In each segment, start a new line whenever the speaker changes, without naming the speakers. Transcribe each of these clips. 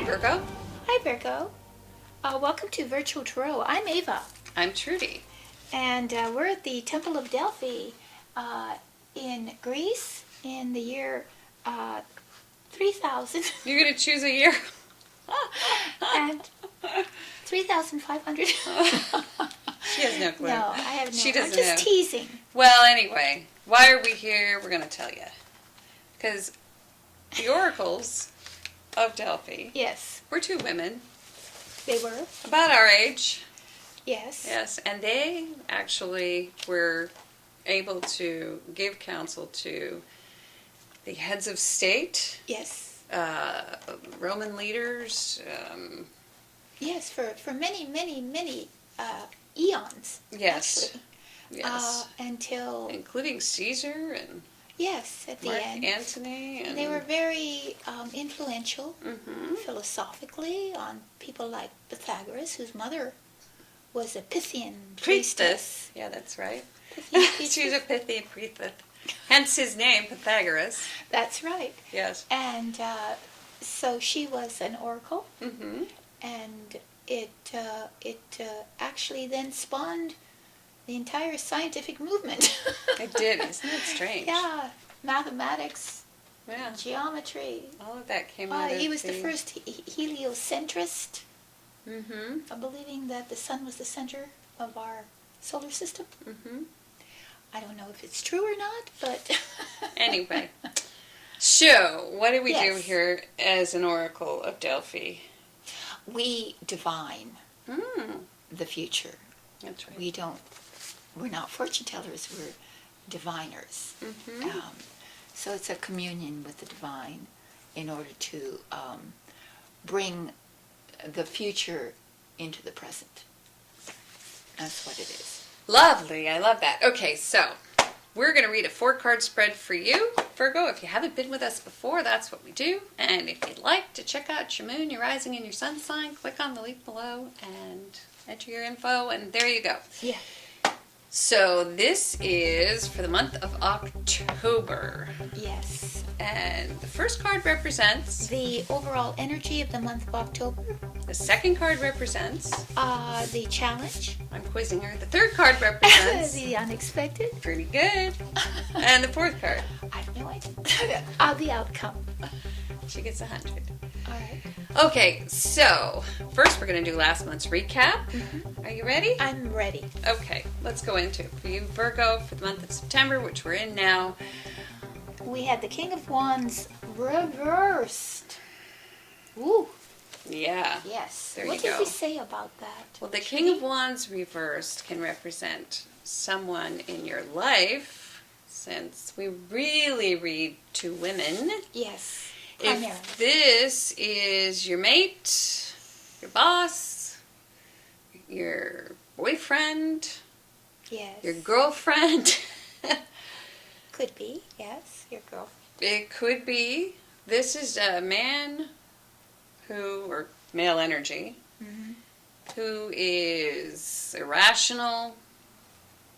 Virgo.
Hi, Virgo. Welcome to Virtual Tarot. I'm Ava,
I'm Trudy.
and we're at the Temple of Delphi in Greece in the year 3000
You're going to choose a year?
and 3500.
She has no clue.
No, I have no.
She doesn't
I'm just
know.
teasing.
Well, anyway, why are we here? We're going to tell you. Because the oracles of Delphi
Yes,
were two women
they were.
about our age.
Yes.
Yes, and they actually were able to give counsel to the heads of state,
Yes.
Roman leaders.
Yes, for many, many, many eons.
Yes.
Actually.
Yes.
Until
Including Caesar and
yes, at the
Mark
end.
Antony. And
They were very influential
Mhm.
philosophically on people like Pythagoras, whose mother was a Pythian
Priestess. Yeah, that's right.
Pythian
She's a
priestess.
Pythian priestess. Hence his name, Pythagoras.
That's right.
Yes.
And so she was an oracle,
Mm-hmm.
and it actually then spawned the entire scientific movement.
It did. Isn't it strange?
Yeah, mathematics,
Yeah.
geometry.
All of that came out of
He was the first heliocentrist,
Mm-hmm.
believing that the sun was the center of our solar system.
Mm-hmm.
I don't know if it's true or not, but
Anyway. So, what do we do
Yes.
here as an oracle of Delphi?
we divine
Mm,
the future.
that's right.
We're not fortune tellers, we're diviners.
Mm-hmm.
So it's a communion with the divine in order to bring the future into the present. That's what it is.
Lovely. I love that. Okay, so we're going to read a 4-card spread for you, Virgo. If you haven't been with us before, that's what we do. And if you'd like to check out your moon, your rising, and your sun sign, click on the link below and enter your info, and there you go.
Yeah.
So this is for the month of October.
Yes.
And the first card represents,
The overall energy of the month of October,
the second card represents,
the challenge,
I'm quizzing her, the third card represents,
the unexpected.
pretty good, and the fourth card,
I have no idea. The outcome.
she gets 100.
All right.
Okay, so first we're going to do last month's recap. Are you ready?
I'm ready.
Okay, let's go into it. For you, Virgo, for the month of September, which we're in now.
We had the King of Wands reversed. Ooh,
Yeah.
yes.
There
what
you
did
go.
we say about that?
Well, the King of Wands reversed can represent someone in your life, since we really read to women.
Yes. Primarily.
If this is your mate, your boss, your boyfriend,
Yes.
your girlfriend,
Could be, yes. Your girlfriend.
it could be. This is a man who, or male energy,
Mm-hmm.
who is irrational,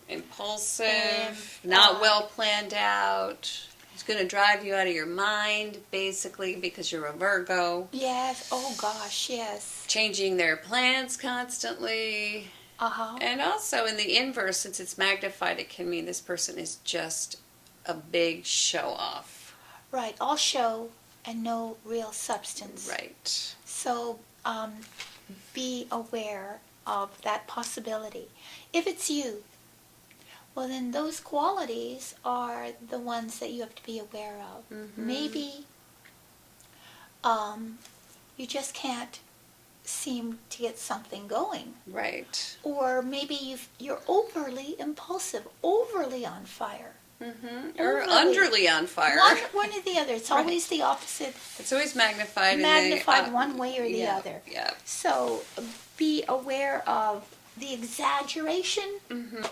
impulsive, not well planned out. He's going to drive you out of your mind, basically, because you're a Virgo.
Yes. Oh, gosh, yes.
Changing their plans constantly.
Uh-huh.
And also in the inverse, since it's magnified, it can mean this person is just a big show-off.
Right. All show and no real substance.
Right.
So be aware of that possibility. If it's you, well, then those qualities are the ones that you have to be aware of.
Mm-hmm.
Maybe you just can't seem to get something going.
Right.
Or maybe you're overly impulsive, overly on fire.
Mm-hmm. Or
Overly.
underly on fire.
One or the other. It's
Right.
always the opposite.
It's always magnified.
Magnified one way or the
yeah,
other.
Yeah.
So be aware of the exaggeration.
Mm-hmm.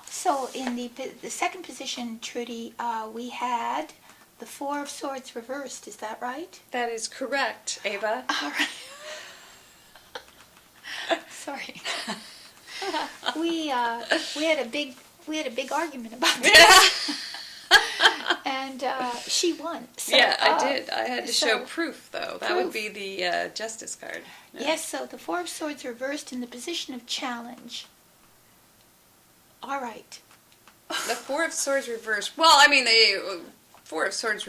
So in the second position, Trudy, we had the Four of Swords reversed. Is that right?
That is correct, Ava.
All right. Sorry. we had a big argument about this. And And she won. So,
yeah, I did. I had to show
so-
proof, though. That would be the Justice card. Yeah.
Yes, so the Four of Swords reversed in the position of challenge. All right.
The Four of Swords reversed. Well, I mean, the Four of Swords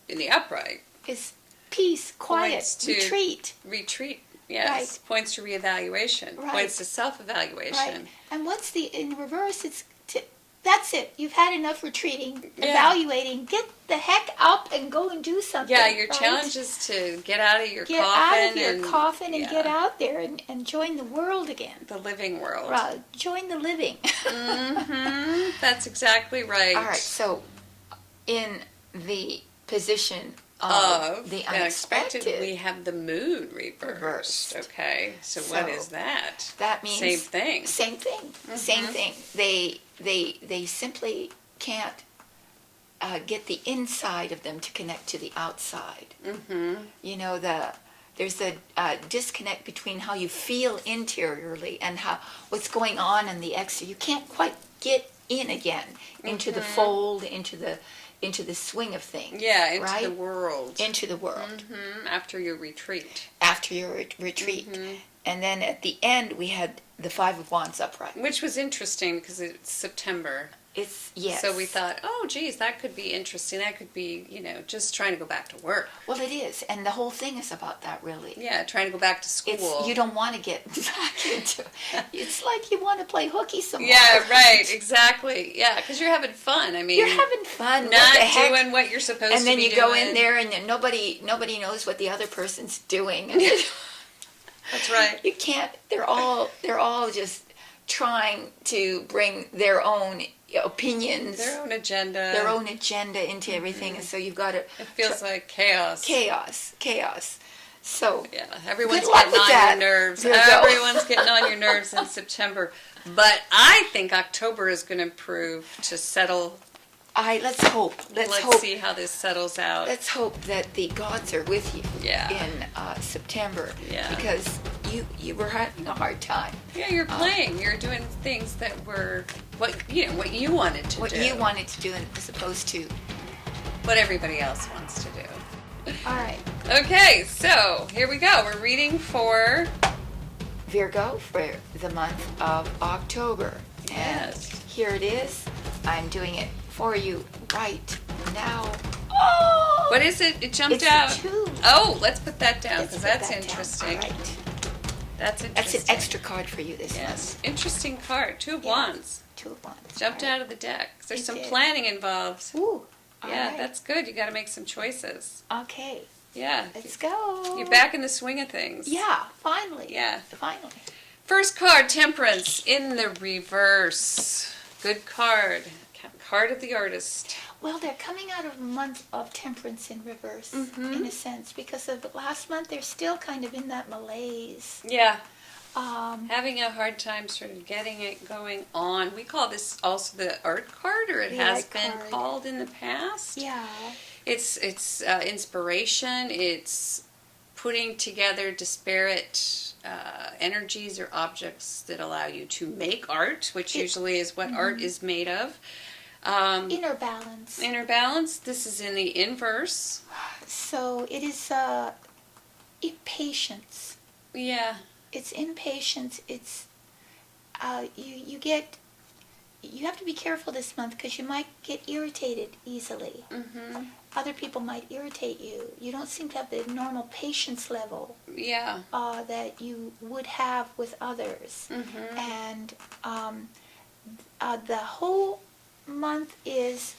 in the upright.
Is peace, quiet,
Points to
retreat.
Retreat, yes.
Right.
Points to reevaluation.
Right.
Points to self-evaluation.
Right. And what's in reverse? That's it. You've had enough retreating,
Yeah.
evaluating. Get the heck up and go and do something.
Yeah, your
right?
challenge is to get out of your
Get
coffin.
out of your coffin and
yeah,
get out there and join the world again.
the living world.
Join the living.
Mm-hmm. That's exactly right.
All right, so in the position of the unexpected,
we have the moon reversed. Okay, so what is that?
that means
Same thing.
Same thing. Same thing. They simply can't get the inside of them to connect to the outside.
Mm-hmm.
You know, there's a disconnect between how you feel interiorly and what's going on in the exterior. You can't quite get in again into the fold, into the swing of things.
Yeah, into
right?
the world.
Into the world.
Mm-hmm. After your retreat.
After your retreat. And then at the end, we had the Five of Wands upright.
Which was interesting because it's September.
Yes.
So we thought, oh, geez, that could be interesting. That could be, just trying to go back to work.
Well, it is. And the whole thing is about that, really.
Yeah, trying to go back to school.
You don't want to get back into it's like you want to play hooky some more.
Yeah, right, exactly. Yeah, because you're having fun. I mean,
You're having fun.
not
what the heck?
doing what you're supposed to
and
be
then
doing.
you go in there and then nobody knows what the other person's doing. And
That's right.
you can't. They're all just trying to bring their own opinions,
Their own agenda.
into everything, and so you've got to.
It feels like chaos.
Chaos. So
Yeah, everyone's
Good luck
getting
with
on
that,
your nerves.
Virgo.
Everyone's getting on your nerves in September. But I think October is going to prove to settle.
let's hope.
Let's
hope.
see how this settles out.
Let's hope that the gods are with you
Yeah.
in September.
Yeah.
Because you were having a hard time.
Yeah, you're playing. You're doing things that were what you wanted to
What
do.
you wanted to do as opposed to.
What everybody else wants to do.
All right.
Okay, so here we go. We're reading for
Virgo for the month of October. And
Yes.
here it is. I'm doing it for you right now. Oh!
what is it? It jumped
It's
out.
a two.
Oh, let's put that down
Let's
because
put
that's
that down.
interesting.
All right.
That's interesting.
That's an extra card for you this
Yes,
month.
interesting card. Two of
Yeah.
Wands
Two of Wands.
jumped
All right.
out of the deck. There's
It
some
did.
planning involved.
Ooh. all
Yeah,
right.
that's good. You got to make some choices.
Okay.
Yeah,
Let's go.
you're back in the swing of things.
Yeah, finally.
Yeah.
Finally.
First card, Temperance in the reverse. Good card. Card of the artist.
Well, they're coming out of a month of temperance in reverse,
Mhm.
in a sense, because of last month they're still kind of in that malaise.
Yeah,
Um,
having a hard time sort of getting it going on. We call this also the art card, or it
The
has
art
been
card.
called in the past.
yeah.
It's inspiration. It's putting together disparate energies or objects that allow you to make art, which usually is what art is made of.
Inner balance.
Inner balance. This is in the inverse.
So it is impatience.
Yeah.
It's impatience. It's you have to be careful this month because you might get irritated easily.
Mm-hmm.
Other people might irritate you. You don't seem to have the normal patience level
Yeah.
that you would have with others.
Mm-hmm.
And the whole month is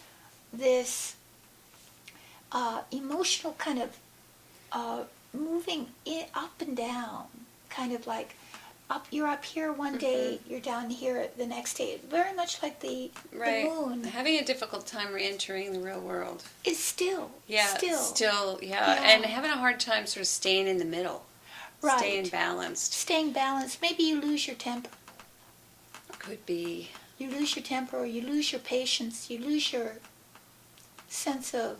this emotional kind of moving up and down, kind of like you're up here one day, you're down here the next day. Very much like the
Right.
moon
Having a difficult time re-entering the real world.
is still.
Yeah.
Still.
Yeah.
Yeah.
And having a hard time sort of staying in the middle.
Right.
Staying balanced.
Staying balanced. Maybe you lose your temper.
Could be.
You lose your temper, or you lose your patience, you lose your sense of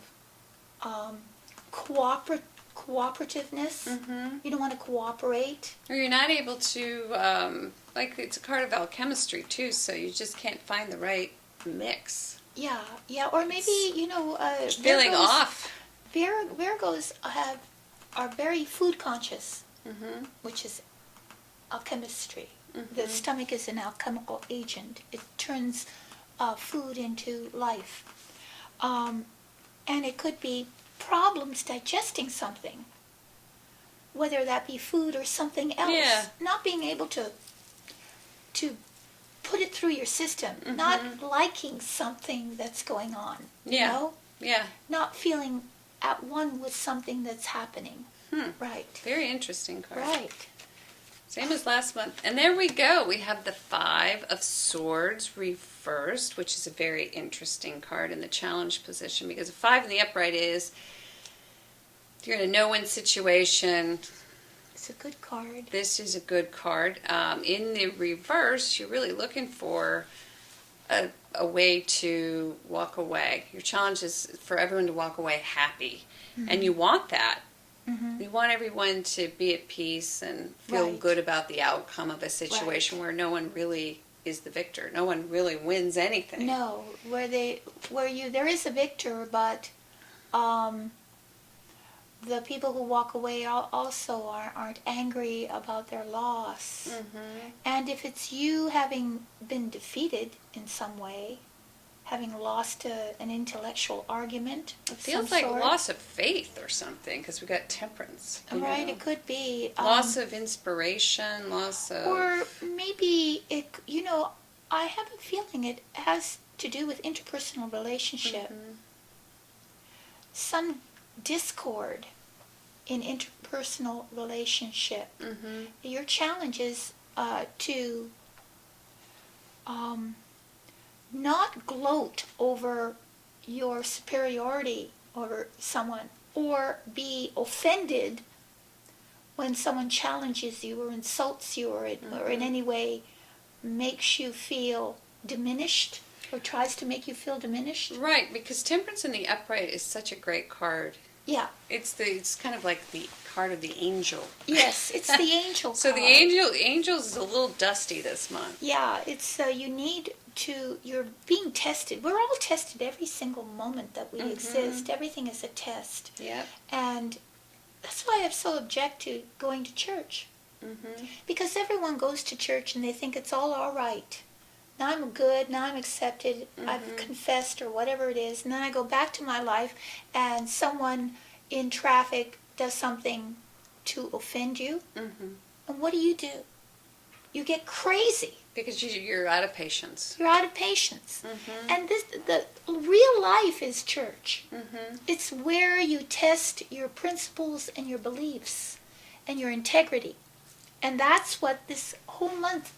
cooperativeness.
Mm-hmm.
You don't want to cooperate.
Or you're not able to, like it's a card of alchemistry too, so you just can't find the right mix.
Yeah, or maybe,
Feeling
Virgos,
off.
Virgos are very food conscious,
Mm-hmm.
which is alchemistry. The
Mm-hmm.
stomach is an alchemical agent. It turns food into life. And it could be problems digesting something, whether that be food or something else.
Yeah.
Not being able to put it through your system,
Mm-hmm.
not liking something that's going on,
Yeah. Yeah.
not feeling at one with something that's happening.
Hmm.
Right.
Very interesting card.
Right.
Same as last month. And there we go. We have the Five of Swords reversed, which is a very interesting card in the challenge position, because the five in the upright is you're in a no-win situation.
It's a good card.
This is a good card. In the reverse, you're really looking for a way to walk away. Your challenge is for everyone to walk away happy.
Mm-hmm.
And you want that.
Mm-hmm.
You want everyone to be at peace and feel
Right.
good about the outcome of a situation where no one really is the victor. No one really wins anything.
No, there is a victor, but the people who walk away also aren't angry about their loss.
Mm-hmm.
And if it's you having been defeated in some way, having lost an intellectual argument of
It feels
some
like
sort,
loss of faith or something, because we got temperance. you
right?
know?
It could be
Loss of inspiration, loss of...
or maybe I have a feeling it has to do with interpersonal relationship.
Mhm.
Some discord in interpersonal relationship.
Mhm.
Your challenge is to not gloat over your superiority over someone, or be offended when someone challenges you or insults you, or in any way makes you feel diminished, or tries to make you feel diminished.
Right, because temperance in the upright is such a great card.
Yeah.
It's kind of like the card of the angel.
Yes, it's the angel
So
card.
the angels is a little dusty this month.
Yeah, it's you're being tested. We're all tested every single moment that we exist. Everything is a test.
Yep.
And that's why I so object to going to church.
Mhm.
Because everyone goes to church and they think it's all right. Now I'm good, now I'm accepted, I've confessed or whatever it is, and then I go back to my life and someone in traffic does something to offend you.
Mhm.
And what do? You get crazy.
Because you're out of patience.
You're out of patience.
Mhm.
And the real life is church.
Mhm.
It's where you test your principles and your beliefs and your integrity. And that's what this whole month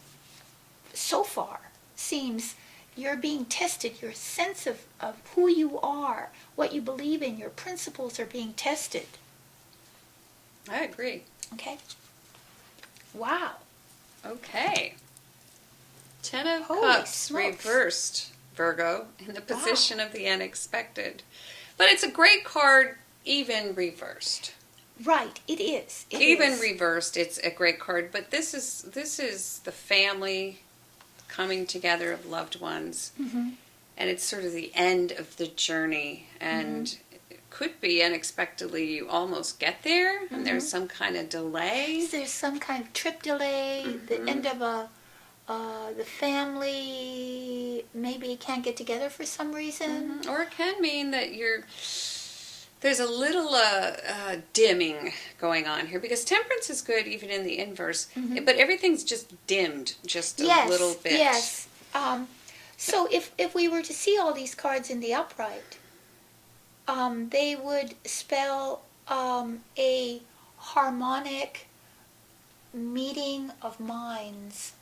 so far seems. You're being tested. Your sense of who you are, what you believe in, your principles are being tested.
I agree.
Okay? Wow.
Okay. Ten of
Holy
Cups
smokes.
reversed, Virgo, in the position of the unexpected. But it's a great card, even reversed.
Right, it is. It
Even
is.
reversed, it's a great card. But this is the family coming together of loved ones,
Mhm.
and it's sort of the end of the journey. And it could be unexpectedly you almost get there, and there's some kind of delay.
There's some kind of trip delay, the end of the family maybe can't get together for some reason.
Or it can mean that there's a little dimming going on here, because temperance is good even in the inverse, but everything's just dimmed just a little bit.
Yes. So if we were to see all these cards in the upright, they would spell a harmonic meeting of minds.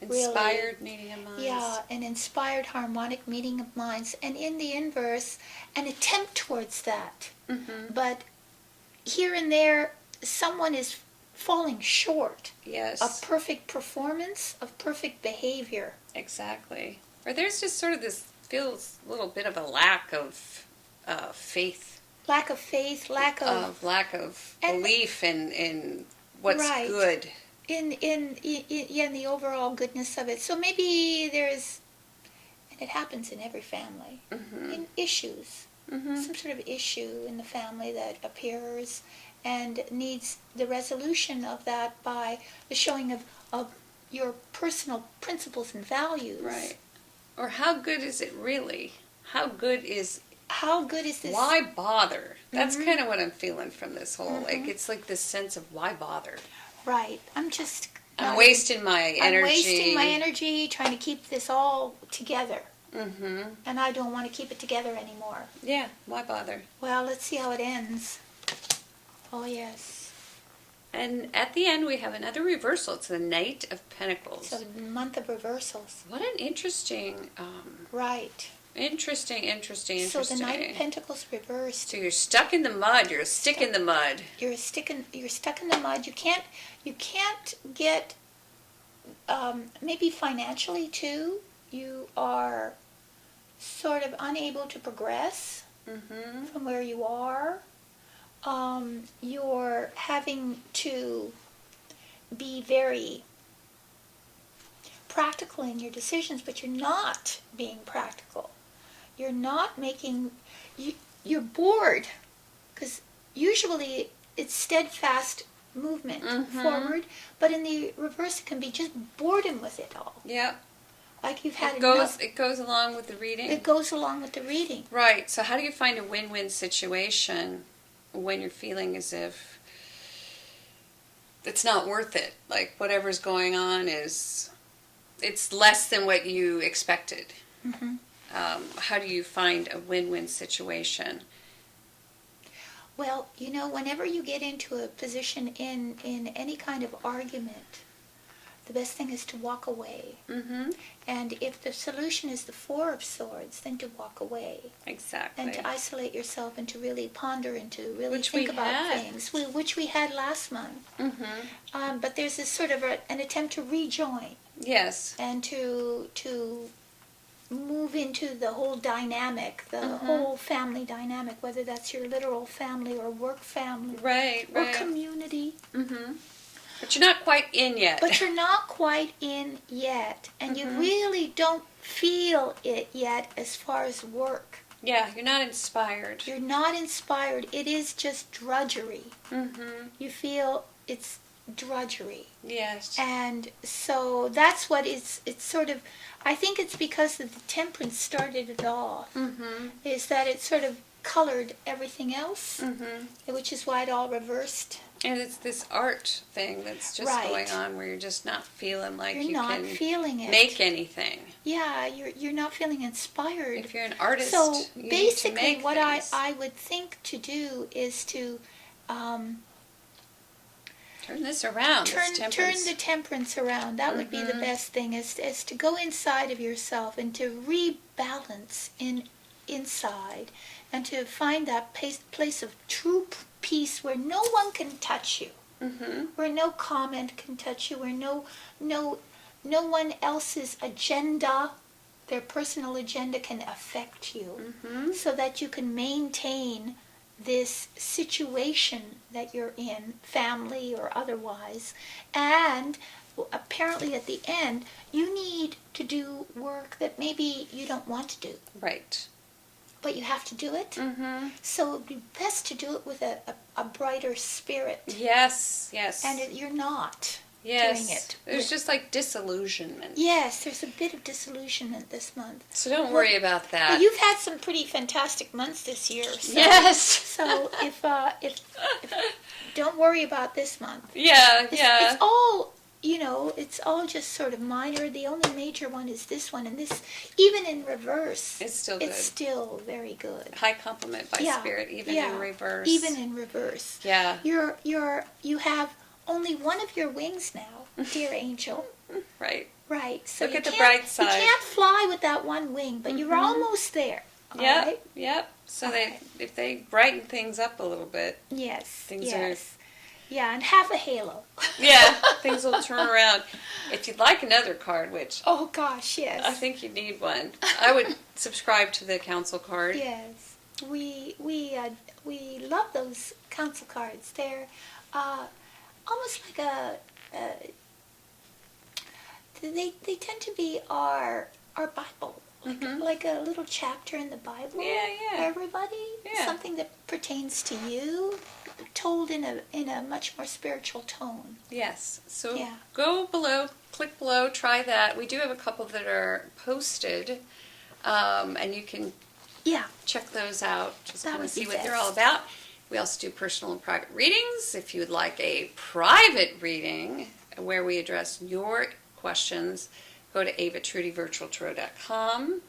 Inspired meeting of minds.
Yeah, an inspired harmonic meeting of minds. And in the inverse, an attempt towards that.
Mm-hmm.
But here and there, someone is falling short
Yes.
of perfect performance, of perfect behavior.
Exactly. Or there's just sort of this feels a little bit of a lack of faith.
Lack of faith, lack of and-
belief in what's
Right.
good.
in the overall goodness of it. So maybe there's an it happens in every family.
Mm-hmm.
In issues.
Mm-hmm.
Some sort of issue in the family that appears and needs the resolution of that by the showing of your personal principles and values.
Right. Or how good is it really? How good is...
How good is this?
Why bother? That's
Mhm.
kind of what I'm feeling from this whole,
Mhm.
like, it's like this sense of why bother?
Right. I'm
I'm wasting my energy.
I'm wasting my energy trying to keep this all together.
Mm-hmm.
And I don't want to keep it together anymore.
Yeah, why bother?
Well, let's see how it ends. Oh, yes.
And at the end, we have another reversal. It's the Knight of Pentacles.
So, the month of reversals.
What an interesting,
Right.
interesting.
So, the Knight of Pentacles reversed.
So you're stuck in the mud. You're a stick in the mud.
You're stuck in the mud. You can't get, maybe financially too, you are sort of unable to progress
Mm-hmm.
from where you are. You're having to be very practical in your decisions, but you're not being practical. You're not making, you're bored, because usually it's steadfast movement forward, but in the reverse it can be just boredom with it all.
Yep.
Like you've had
It
enough.
goes along with the reading.
It goes along with the reading.
Right. So how do you find a win-win situation when you're feeling as if it's not worth it? Like whatever's going on it's less than what you expected.
Mm-hmm.
How do you find a win-win situation?
Well, whenever you get into a position in any kind of argument, the best thing is to walk away.
Mm-hmm.
And if the solution is the Four of Swords, then to walk away.
Exactly.
And to isolate yourself and to really ponder and to really
Which
think
we
about
had.
things, which we had last month.
Mm-hmm.
But there's this sort of an attempt to rejoin
Yes.
and to move into the whole dynamic, the
Mhm.
whole family dynamic, whether that's your literal family or work family
Right.
or
Right.
community.
Mm-hmm. But you're not quite in yet.
But you're not quite in yet, and you really don't feel it yet as far as work.
Yeah, you're not inspired.
You're not inspired. It is just drudgery.
Mm-hmm.
You feel it's drudgery.
Yes.
And so that's what it's sort of, I think it's because the temperance started it all,
Mm-hmm.
is that it sort of colored everything else,
Mm-hmm.
which is why it all reversed.
And it's this art thing that's just
Right.
going on where you're just not feeling like
You're
you
not
can
feeling it.
make anything.
Yeah, you're not feeling inspired.
If you're an artist,
So
you
basically,
need to make
what
things.
I would think to do is to
Turn this around. this
turn
temperance.
the temperance around. That would be the best thing, is to go inside of yourself and to rebalance inside, and to find that place of true peace where no one can touch you,
Mm-hmm.
where no comment can touch you, where no one else's agenda, their personal agenda, can affect you,
Mm-hmm.
so that you can maintain this situation that you're in, family or otherwise. And apparently at the end, you need to do work that maybe you don't want to do,
Right.
but you have to do it.
Mm-hmm.
So it would be best to do it with a brighter spirit.
Yes. Yes.
And you're not
yes.
doing it.
There's just like disillusionment.
Yes, there's a bit of disillusionment this month.
So don't worry about that.
But you've had some pretty fantastic months this year. So,
Yes.
So if don't worry about this month.
Yeah.
It's all, it's all just sort of minor. The only major one is this one, and this, even in reverse,
It's still good.
it's still very good.
High compliment by
Yeah,
spirit, even
yeah,
in reverse.
Even in reverse.
Yeah.
You have only one of your wings now, dear angel.
Right.
Right. So
Look
you
at the
can't-
bright side.
You can't fly with that one wing, but you're almost there. all
Yep.
right?
Yep. So
Okay.
if they brighten things up a little bit,
Yes.
Things
yes. Yeah, and have a halo.
yeah, things will turn around. If you'd like another card, which
Oh gosh, yes.
I think you need one, I would subscribe to the council card.
Yes, we love those council cards. They're almost like they tend to be our Bible. like a little chapter in the Bible
Yeah.
for everybody.
Yeah.
Something that pertains to you, told in a much more spiritual tone.
Yes. So
Yeah.
go below, click below, try that. We do have a couple that are posted, and you can
Yeah.
check those out. Just
That
kind of
would be
see what they're
best.
all about. We also do personal and private readings. If you would like a private reading where we address your questions, go to avatrudyvirtualtarot.com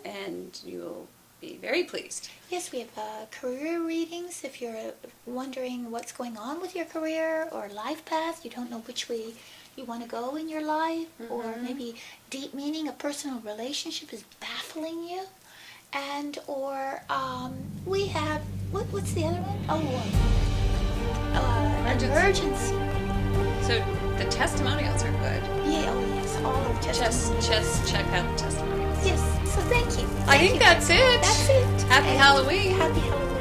and you'll be very pleased.
Yes, we have career readings. If you're wondering what's going on with your career or life path, you don't know which way you want to go in your life, or maybe deep meaning a personal relationship is baffling you, and or we have what's the other one? Emergency.
So the testimonials are good.
Yeah, oh yes, all of testimonies.
Just check out the testimonials.
Yes, so thank you.
I think that's it.
That's it.
Happy
And
Halloween.
Happy Halloween.